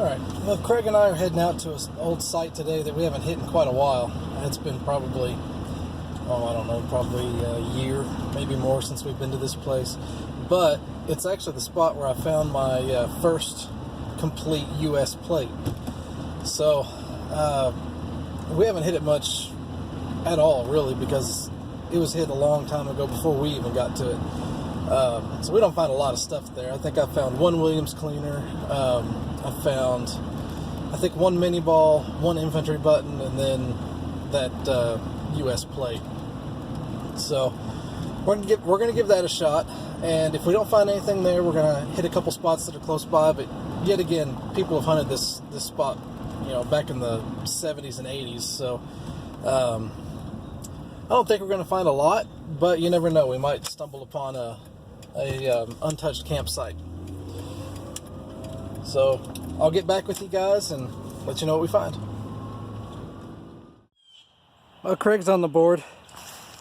Alright, well, Craig and I are heading out to an old site today that we haven't hit in quite a while. It's been probably, I don't know, probably a year, maybe more since we've been to this place. But it's actually the spot where I found my first complete US plate. So, we haven't hit it much at all, really, because it was hit a long time ago before we even got to it. So we don't find a lot of stuff there. I think I found one Williams cleaner. I found, I think, one mini ball, one infantry button, and then that US plate. So we're gonna give that a shot. And if we don't find anything there, we're gonna hit a couple spots that are close by. But yet again, people have hunted this spot, back in the 70s and 80s. So I don't think we're gonna find a lot, but you never know. We might stumble upon a untouched campsite. So I'll get back with you guys and let you know what we find. Well, Craig's on the board.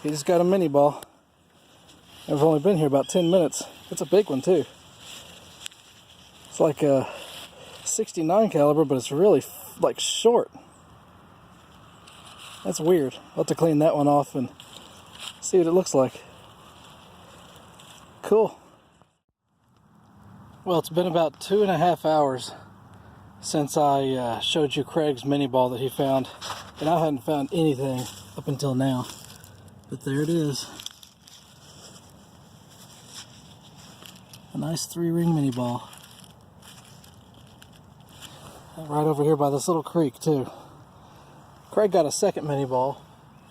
He just got a mini ball. I've only been here about 10 minutes. It's a big one too. It's like a 69 caliber, but it's really like short. That's weird. I'll have to clean that one off and see what it looks like. Cool. Well, it's been about 2.5 hours since I showed you Craig's mini ball that he found, and I hadn't found anything up until now. But there it is. A nice 3-ring mini ball. Right over here by this little creek too. Craig got a second mini ball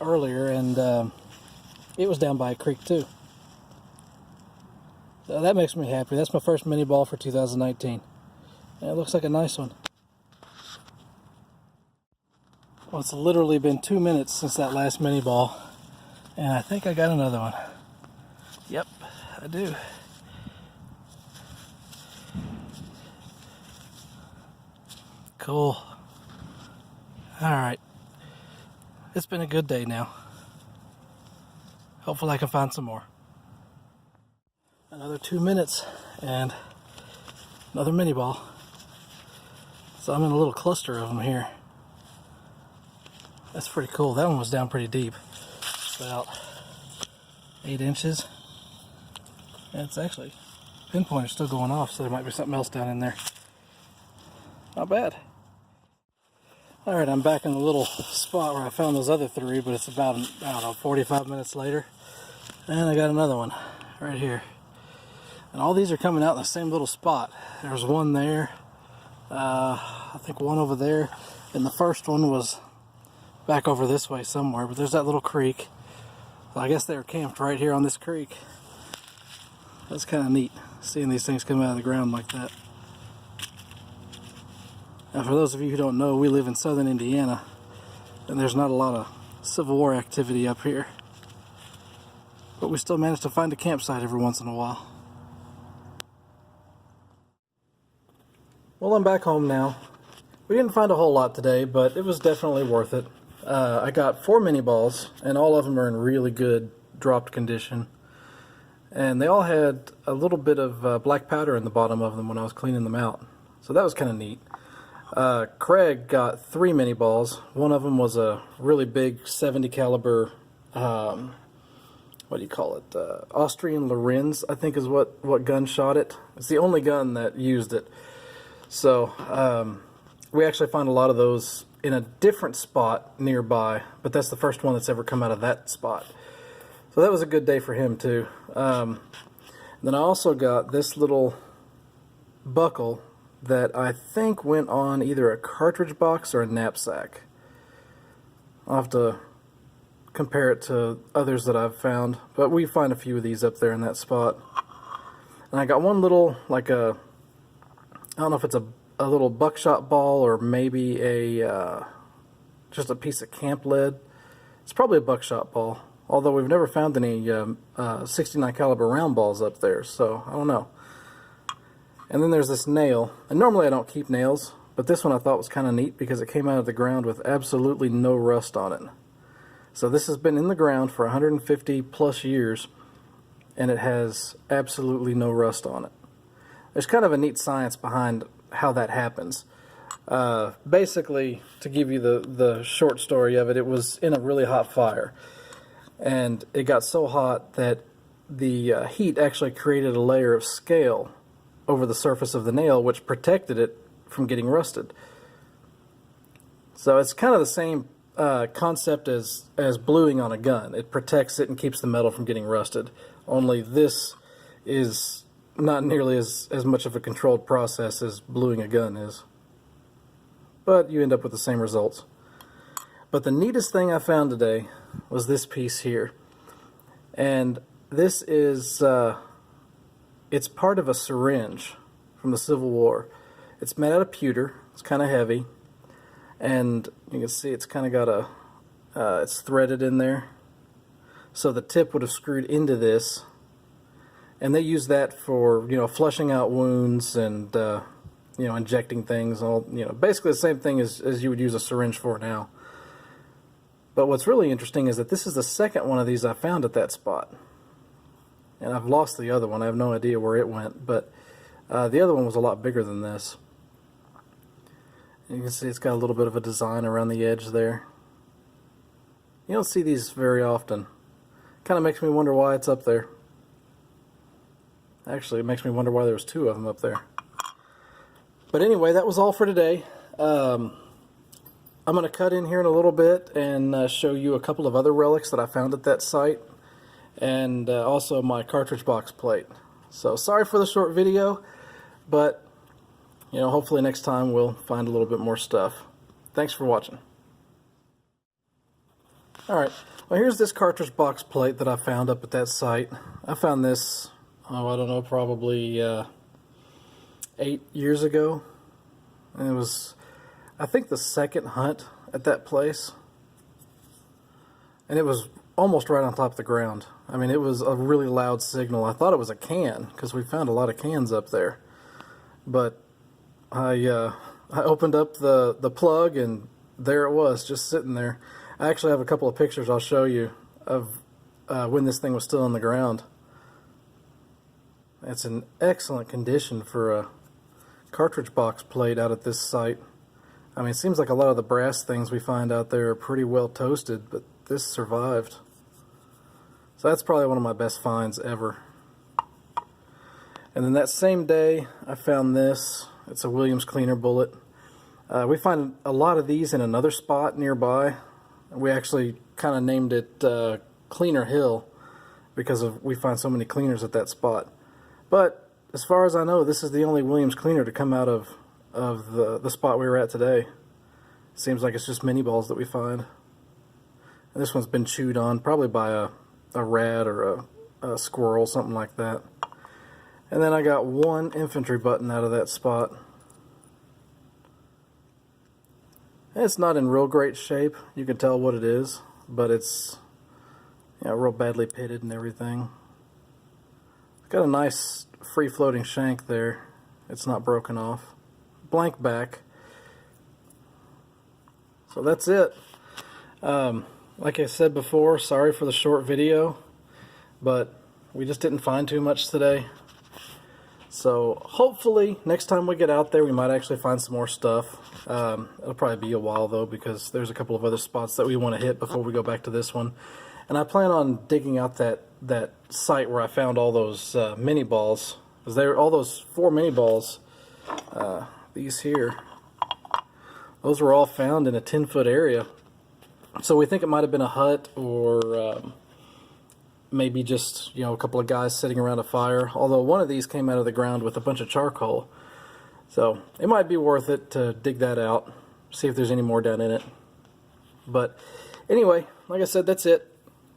earlier, and it was down by a creek too. So that makes me happy. That's my first mini ball for 2019. And it looks like a nice one. Well, it's literally been 2 minutes since that last mini ball, and I think I got another one. Yep, I do. Cool. Alright. It's been a good day now. Hopefully I can find some more. Another 2 minutes and another mini ball. So I'm in a little cluster of them here. That's pretty cool. That one was down pretty deep. About 8 inches. And it's actually, pinpointer's still going off, so there might be something else down in there. Not bad. Alright, I'm back in the little spot where I found those other 3, but it's about, 45 minutes later. And I got another one right here. And all these are coming out in the same little spot. There's one there, I think one over there, and the first one was back over this way somewhere, but there's that little creek. Well, I guess they were camped right here on this creek. That's kind of neat, seeing these things come out of the ground like that. Now, for those of you who don't know, we live in southern Indiana, and there's not a lot of Civil War activity up here. But we still manage to find a campsite every once in a while. Well, I'm back home now. We didn't find a whole lot today, but it was definitely worth it. I got 4 mini balls, and all of them are in really good dropped condition. And they all had a little bit of black powder in the bottom of them when I was cleaning them out. So that was kind of neat. Craig got 3 mini balls. One of them was a really big 70 caliber, what do you call it? Austrian Lorenz, I think is what gun shot it. It's the only gun that used it. So we actually found a lot of those in a different spot nearby, but that's the first one that's ever come out of that spot. So that was a good day for him too. Then I also got this little buckle that I think went on either a cartridge box or a knapsack. I'll have to compare it to others that I've found, but we find a few of these up there in that spot. And I got one little, like a, I don't know if it's a little buckshot ball or maybe a just a piece of camp lead. It's probably a buckshot ball, although we've never found any 69 caliber round balls up there, so I don't know. And then there's this nail, and normally I don't keep nails, but this one I thought was kind of neat because it came out of the ground with absolutely no rust on it. So this has been in the ground for 150 plus years, and it has absolutely no rust on it. There's kind of a neat science behind how that happens. Basically, to give you the short story of it, it was in a really hot fire. And it got so hot that the heat actually created a layer of scale over the surface of the nail, which protected it from getting rusted. So it's kind of the same concept as bluing on a gun. It protects it and keeps the metal from getting rusted. Only this is not nearly as much of a controlled process as bluing a gun is. But you end up with the same results. But the neatest thing I found today was this piece here. And this is, it's part of a syringe from the Civil War. It's made out of pewter. It's kind of heavy. And you can see it's kind of got it's threaded in there. So the tip would have screwed into this. And they use that for, flushing out wounds and, injecting things. Basically the same thing as you would use a syringe for now. But what's really interesting is that this is the second one of these I found at that spot. And I've lost the other one. I have no idea where it went. But the other one was a lot bigger than this. You can see it's got a little bit of a design around the edge there. You don't see these very often. Kind of makes me wonder why it's up there. Actually, it makes me wonder why there was two of them up there. But anyway, that was all for today. I'm going to cut in here in a little bit and show you a couple of other relics that I found at that site. And also my cartridge box plate. So sorry for the short video, but hopefully next time we'll find a little bit more stuff. Thanks for watching. Alright, well here's this cartridge box plate that I found up at that site. I found this, I don't know, probably 8 years ago. And it was, I think, the second hunt at that place. And it was almost right on top of the ground. I mean, it was a really loud signal. I thought it was a can, because we found a lot of cans up there. But I opened up the plug, and there it was, just sitting there. I actually have a couple of pictures I'll show you of when this thing was still on the ground. It's in excellent condition for a cartridge box plate out at this site. I mean, it seems like a lot of the brass things we find out there are pretty well toasted, but this survived. So that's probably one of my best finds ever. And then that same day, I found this. It's a Williams cleaner bullet. We find a lot of these in another spot nearby. We actually kind of named it Cleaner Hill because we find so many cleaners at that spot. But as far as I know, this is the only Williams cleaner to come out of the spot we were at today. Seems like it's just mini balls that we find. And this one's been chewed on, probably by a rat or a squirrel, something like that. And then I got one infantry button out of that spot. It's not in real great shape. You can tell what it is, but it's real badly pitted and everything. It's got a nice free-floating shank there. It's not broken off. Blank back. So that's it. Like I said before, sorry for the short video, but we just didn't find too much today. So hopefully next time we get out there we might actually find some more stuff. It'll probably be a while though, because there's a couple of other spots that we want to hit before we go back to this one. And I plan on digging out that site where I found all those mini balls. Because all those 4 mini balls, these here, those were all found in a 10-foot area. So we think it might have been a hut, or maybe just a couple of guys sitting around a fire. Although one of these came out of the ground with a bunch of charcoal, so it might be worth it to dig that out, see if there's any more down in it. But anyway, like I said, that's it.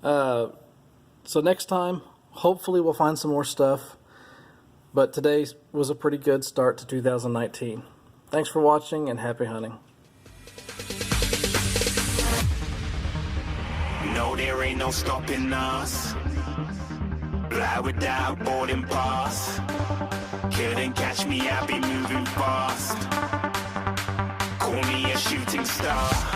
So next time, hopefully we'll find some more stuff. But today was a pretty good start to 2019. Thanks for watching, and happy hunting. No, there ain't no stopping us. Fly without boarding pass. Couldn't catch me, I be moving fast. Call me a shooting star.